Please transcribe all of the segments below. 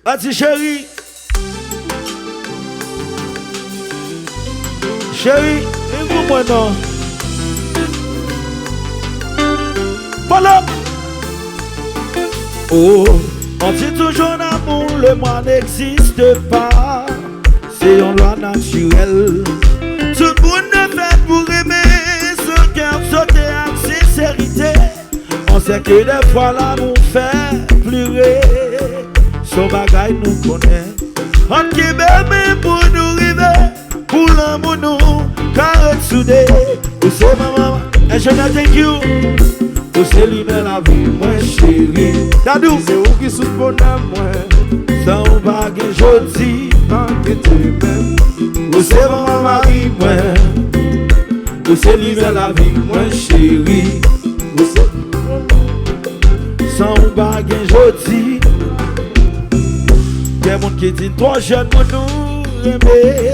Bati chérie. Chérie, et vous moi non. Voilà. Oh, on dit toujours l'amour, le moi n'existe pas. C'est une loi naturelle. Tout le monde ne fait pour aimer, son cœur sauter avec sincérité. On sait que des fois l'amour fait pleurer. Son bagaille nous connaît. On qui bébé pour nous river, pour l'amour nous carré soudé. Vous savez maman, et je ne thank you. Vous savez lui met la vie, moi chérie. Dadou, c'est où qui souffre bonheur moi. Sans baguette jodi, tant que tu m'aimes. vous savez mon mari moi. Vous savez lui met la vie, moi chérie. Vous savez. Sans baguette jodi. Y'a moun qui dit trop jeune pour nous aimer.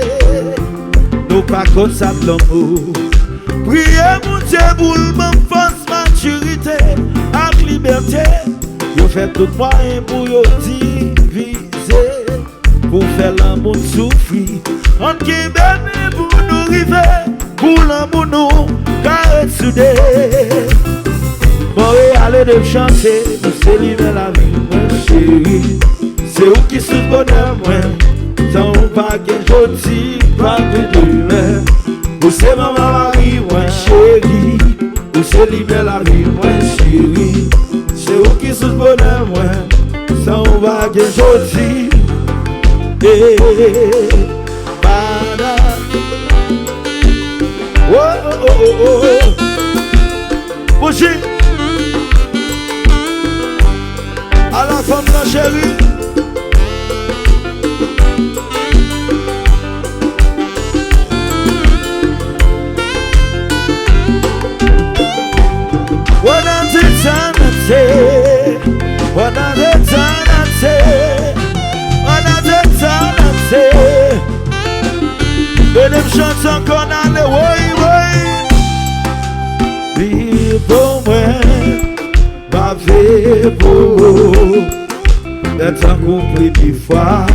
Nous pas comme ça de l'amour. Priez mon Dieu pour le même force maturité avec liberté. Yo fait tout moyen pour yo diviser. Pour faire l'amour souffrir. On qui bébé pour nous river. Pour l'amour nous carré soudé. Bon et allez de chanter. Nous célébrer la vie mon chéri. C'est où qui souffre bonheur moi. Sans baguette jodi, pas de douleur. Vous c'est maman mari, moi chérie. Vous c'est libérer la vie, moi chérie. C'est où qui souffre bonheur moi. Sans baguette jodi. Bada. Oh oh oh oh oh. Bougie. À la femme la chérie. What are the et les chansons qu'on a les vive pour moi, ma vie pour d'être compris dix fois,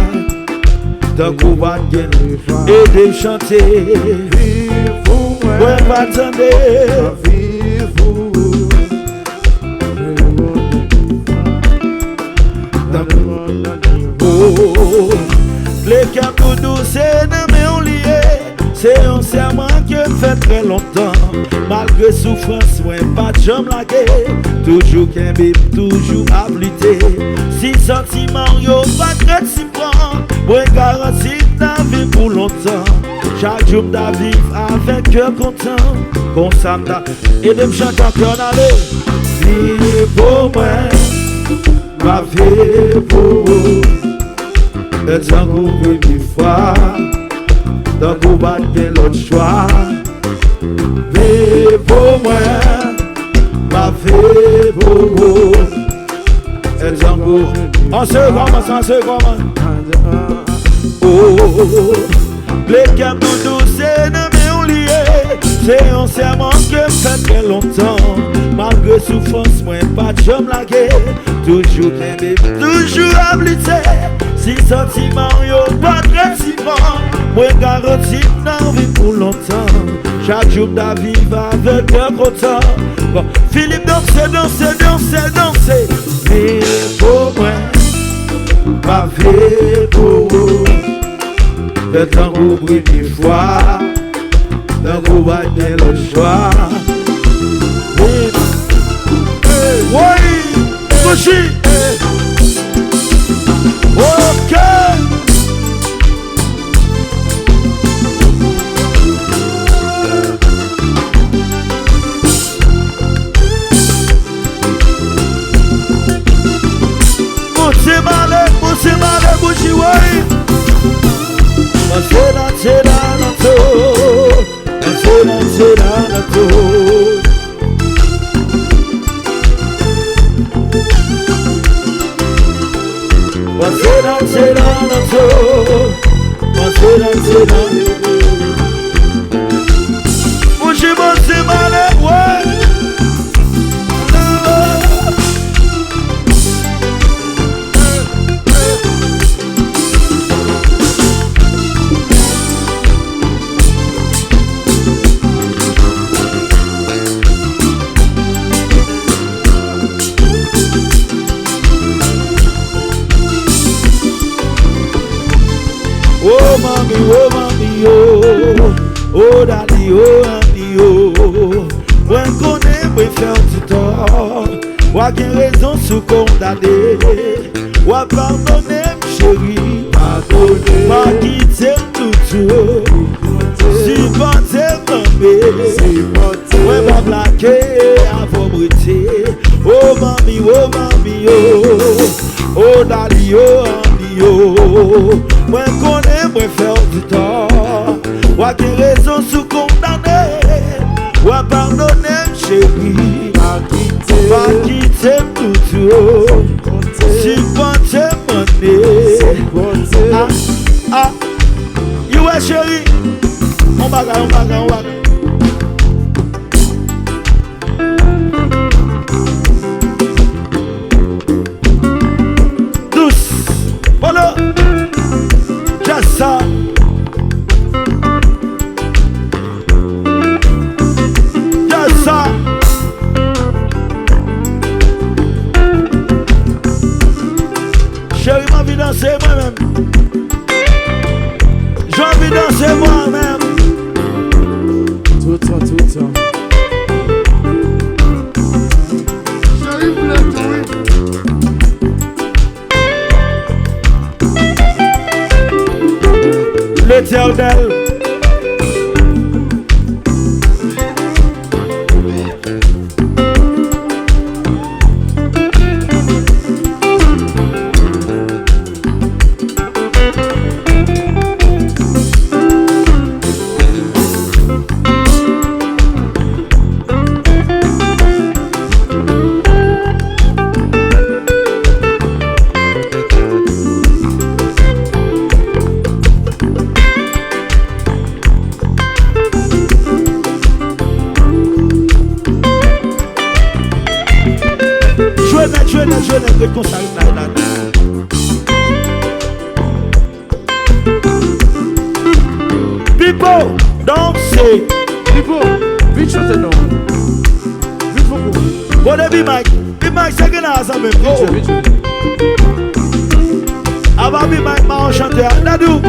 d'un coup va gagner et de chanter. Vive pour moi, ouais, pas attendez. Vive pour oh, les capes douces et liés. C'est un serment que fait très longtemps. Malgré souffrance, moi pas de jambe lagué. Toujours qu'un bébé, toujours ablité. Si sentiment, yo pas de si prend. Moi garantie ta vie pour longtemps. Chaque jour m'a vivre avec cœur content. Comme ça m'a et de me chanter encore d'aller. Vie pour moi, ma vie pour vous. Et tant qu'on peut une fois, tant qu'on va de l'autre choix. Vie pour moi, ma vie pour vous. Et tant qu'on on se commence, on se commence. Oh, les câbles douces et ne liés. C'est un serment que fait très longtemps. Malgré souffrance, moi pas de jambe lagué. Toujours bébé, toujours ablité. Si sentiment yo pas de si bon. Moi garantie dans vie pour longtemps. Chaque jour de vivre avec un content. Bon, Philippe danser. Vie pour moi, ma vie pour vous. Le temps vous brille des fois. D'un coup va de l'autre choix. Oui, Bougie. Ok. Bougie, Bougie, oui. C'est mami, oh, daddy, oh, daddy, oh. Moi, connais, moi, faire du tort. Moi, qui raison sous condamné. Moi, pardonner, chérie. Pardonner. Moi, qui t'aime tout. Supporter, mamie. Moi, ma blaguer, avant brûler. Oh, mami, oh, mami, oh. Oh, daddy, oh, daddy, oh. Moi, connais, moi, faire du tort. Moi, qui raison sous condamné. Moi, pardonner, chérie. Pas quitter tout. Supporter, monnaie. Ah, you are chérie. On bagarre. Douce. Voilà. Just ça. Just ça. Chérie, ma vie danser moi-même. J'ai envie de danser moi-même. Tout le temps. Chérie, vous l'êtes joué. L'Éternel. Je n'ai comme ça. People, dansez. People, vite chanter non. Vite beaucoup. Bon, Big Mike, c'est que là, ça me fait. Vite. Avant Big Mike, m'a enchanté. Nadou.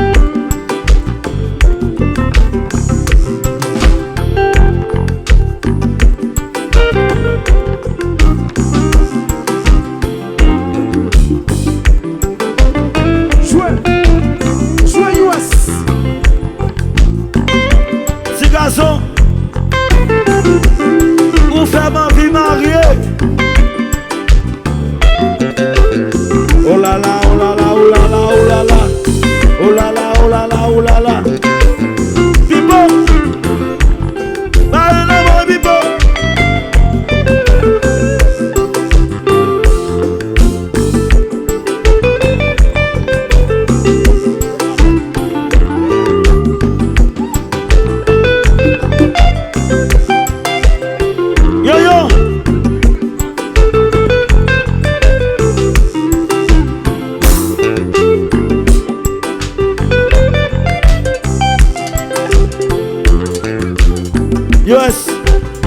Ou faire ma vie mariée. Oh là là, oh là là, oh là là, oh là là. Oh là là, oh là là, oh là là. Pipo, parle là, mon Pipo.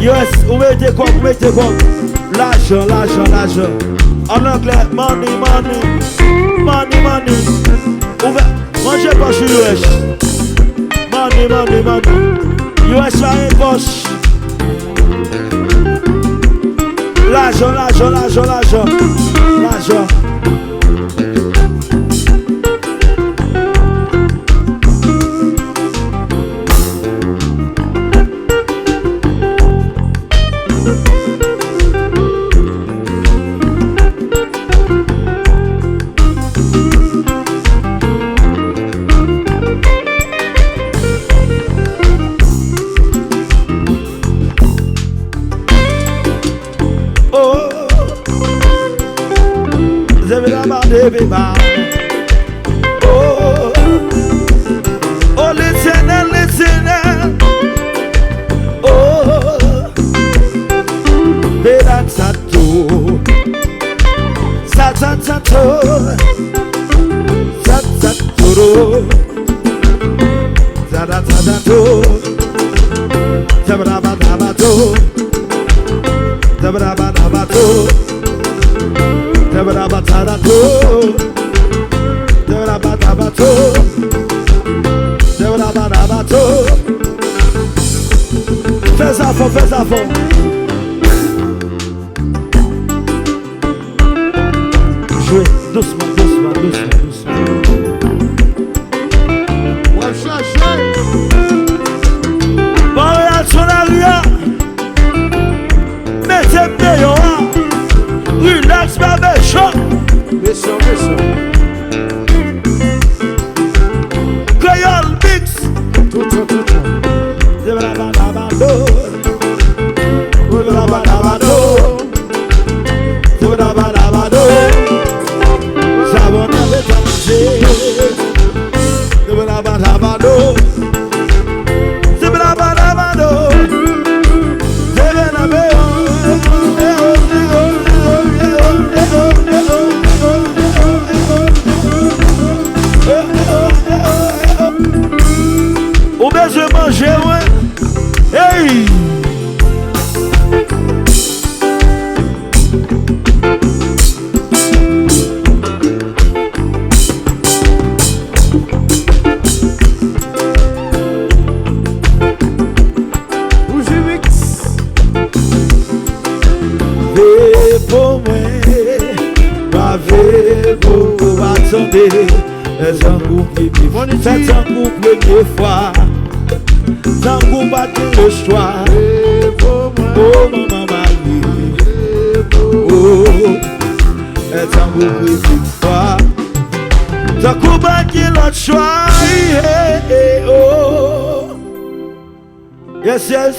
Yes, où mettez quoi? L'argent. En anglais, money. Mangez pas sur US. Money. US là une poche. L'argent. Oh, l'Éternel. Oh, Bedansato. Satansato. Satansato. Zadatato. Zabrabadabato. Zabrabadabato. Zabrabadabato. Zabrabadabato. ça fort, fais ça fort. Jouez doucement, doucement, doucement, doucement. On va chercher. Montréal son arrière. Mettez dehors. Relax, bébé, chaud. Méchant, méchant. Créole mix. Tout le temps, tout le temps. Ou bien je mange, ouais. Hey! Bougie mix. Ve pour moi, pas ve pour attendre. C'est un coup qui vit, c'est un coup première fois. C'est un coup battu le choix. Oh maman Marie, oh, c'est un coup première fois. C'est un coup battu le choix. Oh, yes, yes.